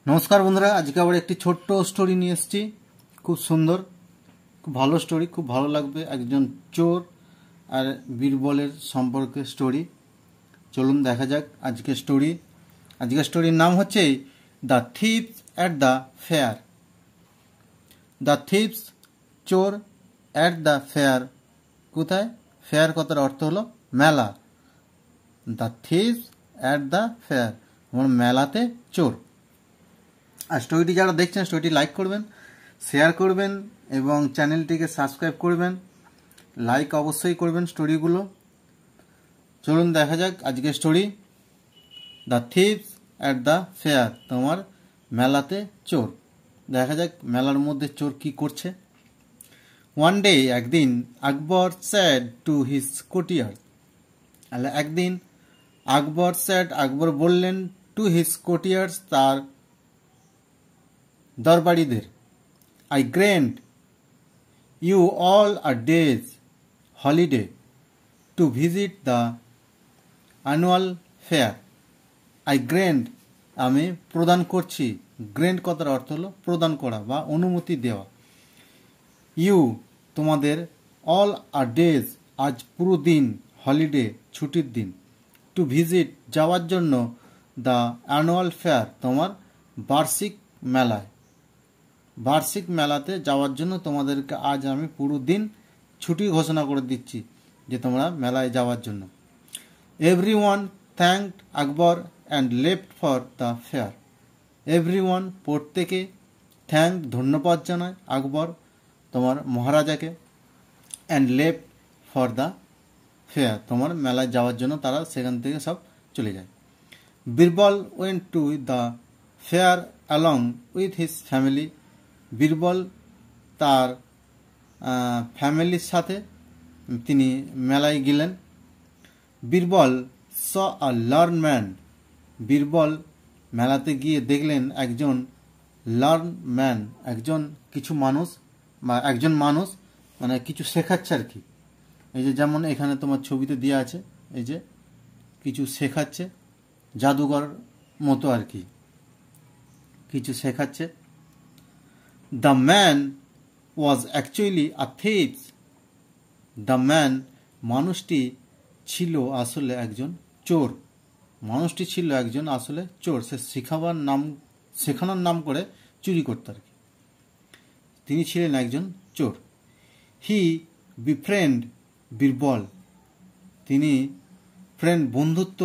নমস্কার বন্ধুরা, আজকে আবার একটি ছোট্ট স্টোরি নিয়ে এসেছি। খুব সুন্দর, খুব ভালো স্টোরি, খুব ভালো লাগবে। একজন চোর আর বীরবলের সম্পর্কে স্টোরি। চলুন দেখা যাক আজকের স্টোরি। আজকের স্টোরির নাম হচ্ছে the thieves at the fair. The thieves, চোর, অ্যাট দ্য ফেয়ার, কোথায়? ফেয়ার কথার অর্থ হলো মেলা। The thieves at the fair, আমার মেলাতে চোর। আর স্টোরিটি যারা দেখছেন, স্টোরিটি লাইক করবেন, শেয়ার করবেন এবং চ্যানেলটিকে সাবস্ক্রাইব করবেন। লাইক অবশ্যই করবেন স্টোরিগুলো। চলুন দেখা যাক আজকের story. The thieves at the fair, তোমার মেলাতে চোর। দেখা যাক মেলার মধ্যে চোর কি করছে। ওয়ান ডে, একদিন, আকবর স্যাড টু হিজ কোটিয়ার। একদিন আকবর স্যাড, আকবর বললেন, টু হিজ কোটিয়ার্স, তার দরবারীদের, I grant you all a day's holiday to visit the annual fair. I grant, আমি প্রদান করছি। গ্র্যান্ট কথার অর্থ হলো প্রদান করা বা অনুমতি দেওয়া। ইউ, তোমাদের, অল আ ডেজ, আজ পুরো দিন, হলিডে, ছুটির দিন, টু ভিজিট, যাওয়ার জন্য, দ্য অ্যানুয়াল ফেয়ার, তোমার বার্ষিক মেলায়। বার্ষিক মেলাতে যাওয়ার জন্য তোমাদেরকে আজ আমি পুরো দিন ছুটি ঘোষণা করে দিচ্ছি, যে তোমরা মেলায় যাওয়ার জন্য। Everyone thanked Akbar and left for the fair. Everyone, প্রত্যেকে, থ্যাঙ্ক, ধন্যবাদ জানায়, আকবর, তোমার মহারাজাকে, and left for the fair, তোমার মেলায় যাওয়ার জন্য তারা সেখান থেকে সব চলে যায়। Birbal went to the fair along with his family. Birbal তার ফ্যামিলির সাথে তিনি মেলায় গেলেন। বীরবল স আ লার্ন ম্যান। বীরবল মেলাতে গিয়ে দেখলেন একজন লার্ন ম্যান, একজন কিছু মানুষ বা একজন মানুষ মানে কিছু শেখাচ্ছে আর কি। এই যে যেমন এখানে তোমার ছবিতে দেওয়া আছে, এই যে কিছু শেখাচ্ছে, জাদুঘর মতো আর কি, কিছু শেখাচ্ছে। The man was actually a thieves. The man, মানুষটি ছিল আসলে একজন চোর। মানুষটি ছিল একজন আসলে চোর। সে শেখানোর নাম করে চুরি করত আর কি। তিনি ছিলেন একজন চোর। হি বিফ্রেন্ড বীরবল। তিনি ফ্রেন্ড, বন্ধুত্ব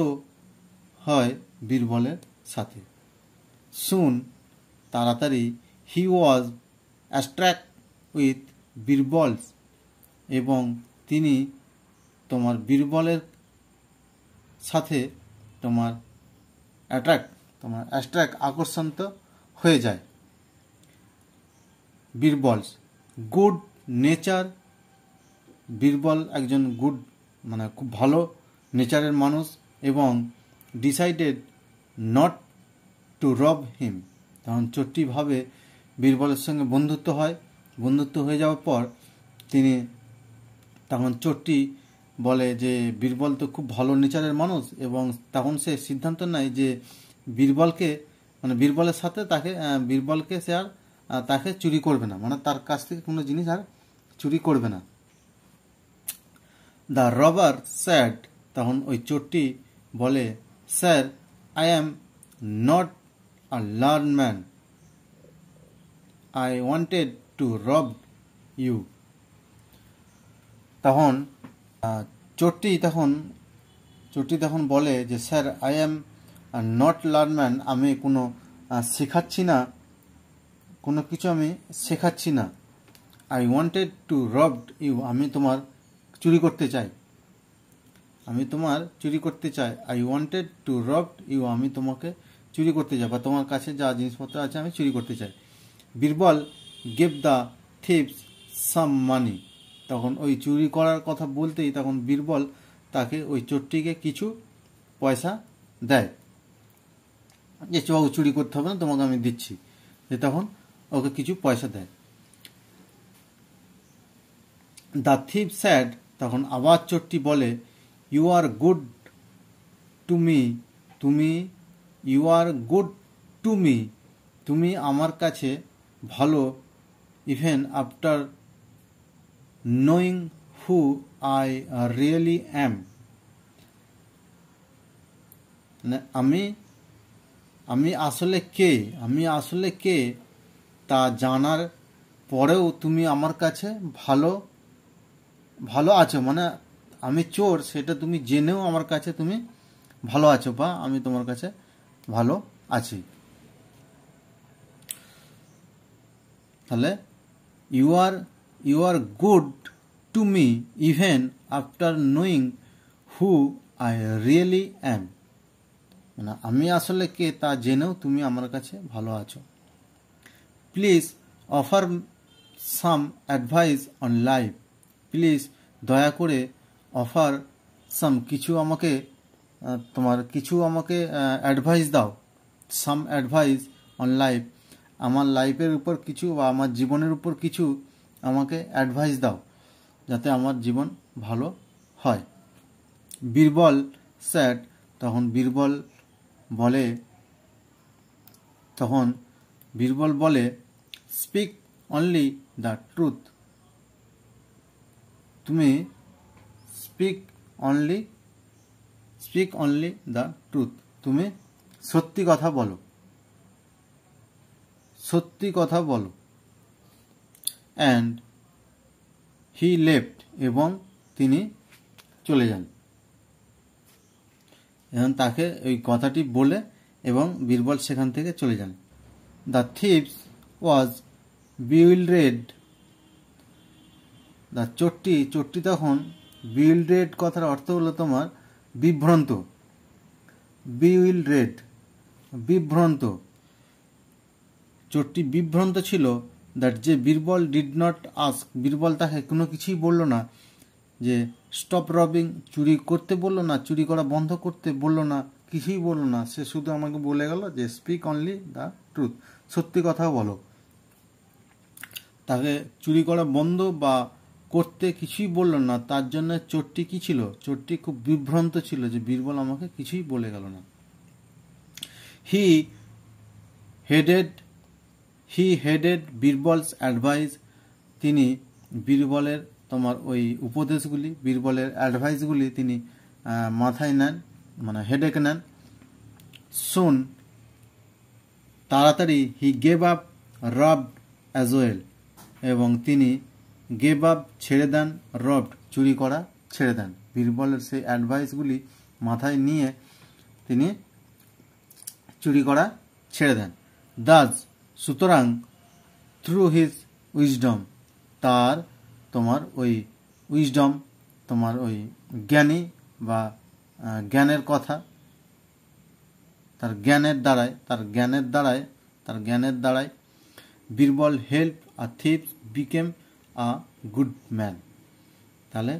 হয় বীরবলের সাথে। সুন, তাড়াতাড়ি, হি ওয়াজ অ্যাট্রাক্ট উইথ বীরবলস, এবং তিনি তোমার বীরবলের সাথে তোমার অ্যাট্রাক্ট, আকর্ষিত হয়ে যায়। বীরবলস, গুড নেচার। বীরবল একজন গুড, মানে খুব ভালো নেচারের মানুষ, এবং ডিসাইডেড নট টু রব হিম। তখন চোরটি ভাবে বীরবলের সঙ্গে বন্ধুত্ব হয়। বন্ধুত্ব হয়ে যাওয়ার পর তিনি তখন চোরটি বলে যে বীরবল তো খুব ভালো নেচারের মানুষ, এবং তখন সে সিদ্ধান্ত নেয় যে বীরবলকে, মানে বীরবলের সাথে বীরবলকে সে আর তাকে চুরি করবে না, মানে তার কাছ থেকে কোনো জিনিস আর চুরি করবে না। দ্য রবার স্যাড, তখন ওই চোরটি বলে, sir, I am not a learn man, I wanted to রব ইউ। তখন চোরটি তখন বলে যে, sir, I am not learn man, আমি কোনো শেখাচ্ছি না, কোনো কিছু আমি শেখাচ্ছি না। আই ওয়ান্টেড টু রব ইউ, আমি তোমার চুরি করতে চাই, আমি তোমার চুরি করতে চাই। আই ওয়ান্টেড টু রব ইউ, আমি তোমাকে চুরি করতে চাই, বা তোমার কাছে যা জিনিসপত্র আছে আমি চুরি করতে চাই। বীরবল গেভ দ্য থিপস সাম মানি। তখন ওই চুরি করার কথা বলতেই তখন বীরবল তাকে, ওই চোরটিকে কিছু পয়সা দেয়, যে চুরি করতে হবে না, তোমাকে আমি দিচ্ছি, যে তখন ওকে কিছু পয়সা দেয়। দ্য থিপ স্যাড, তখন আবার চোরটি বলে, you are good to me, you are good to me, তুমি আমার কাছে ভালো even after knowing who I really am. আমি আসলে কে তা জানার পরেও তুমি আমার কাছে ভালো আছো, মানে আমি চোর সেটা তুমি জেনেও আমার কাছে তুমি ভালো আছো, বা আমি তোমার কাছে ভালো আছি। তাহলে you are good to me even after knowing who I really am. মানে আমি আসলে কে তা জেনেও তুমি আমার কাছে ভালো আছো। Please offer some advice on life. Please দয়া করে অফার সাম কিছু আমাকে অ্যাডভাইস দাও। সাম অ্যাডভাইস অন লাইফ, আমার লাইফের উপর কিছু বা আমার জীবনের উপর কিছু আমাকে অ্যাডভাইস দাও যাতে আমার জীবন ভালো হয়। বীরবল স্যাড, তখন বীরবল বলে স্পিক অনলি দ্য ট্রুথ। তুমি স্পিক অনলি দ্য ট্রুথ, তুমি সত্যি কথা বলো। অ্যান্ড হি লেফট, এবং তিনি চলে যান। এবং তাকে ওই কথাটি বলে এবং বীরবল সেখান থেকে চলে যান। The থিপস was বিউইলডেড। দ্য চোরটি তখন বিউইলডেড কথার অর্থ হলো তোমার বিভ্রান্ত। বিভ্রান্ত, চোরটি বিভ্রান্ত ছিল। দ্যাট যে Birbal did not ask, Birbal তাকে কোনো কিছুই বলল না, যে স্টপ রবিং, চুরি করতে বলল না, চুরি করা বন্ধ করতে বলল না, কিছুই বলল না। সে শুধু আমাকে বলে গেল যে স্পিক অনলি দ্য ট্রুথ, সত্যি কথা বলো। তাকে চুরি করা বন্ধ বা করতে কিছুই বলল না। তার জন্য চোরটি কি ছিল? চোরটি খুব বিভ্রান্ত ছিল যে বীরবল আমাকে কিছুই বলে গেল না। হি হেডেড বীরবলস অ্যাডভাইস। তিনি বীরবলের তোমার ওই উপদেশগুলি, বীরবলের অ্যাডভাইসগুলি তিনি মাথায় নেন, মানে হেডেক নেন। সুন, তাড়াতাড়ি, he gave up robbed as well, এবং তিনি গেভ আপ ছেড়ে দেন, রবড চুরি করা ছেড়ে দেন। বীরবলের সেই অ্যাডভাইসগুলি মাথায় নিয়ে তিনি চুরি করা ছেড়ে দেন। দাস, সুতরাং, থ্রু হিজ উইজডম, তার তোমার ওই উইজডম, তোমার ওই জ্ঞানী বা জ্ঞানের কথা, তার জ্ঞানের দ্বারায় Birbal help a thieves became a good man. তাহলে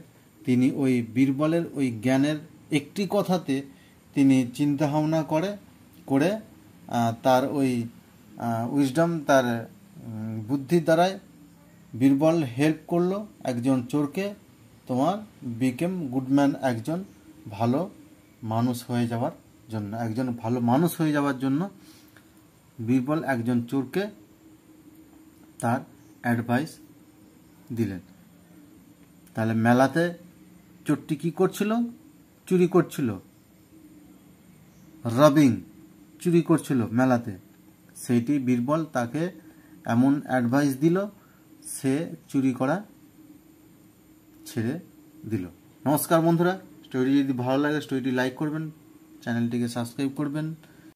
তিনি ওই বীরবলের ওই জ্ঞানের একটি কথাতে তিনি চিন্তাভাবনা করে তার ওই উইজডম, তার বুদ্ধির দ্বারায় বীরবল হেল্প করলো একজন চোরকে তোমার বিকেম গুডম্যান, একজন ভালো মানুষ হয়ে যাওয়ার জন্য বীরবল একজন চোরকে তার অ্যাডভাইস দিলেন। তাহলে মেলাতে চোরটি কি করছিল? চুরি করছিল। রবিং, চুরি করছিল মেলাতে। সেইটি বীরবল তাকে এমন অ্যাডভাইস দিল, সে চুরি করা ছেড়ে দিল। নমস্কার বন্ধুরা, স্টোরি যদি ভালো লাগে স্টোরিটি লাইক করবেন, চ্যানেলটিকে সাবস্ক্রাইব করবেন।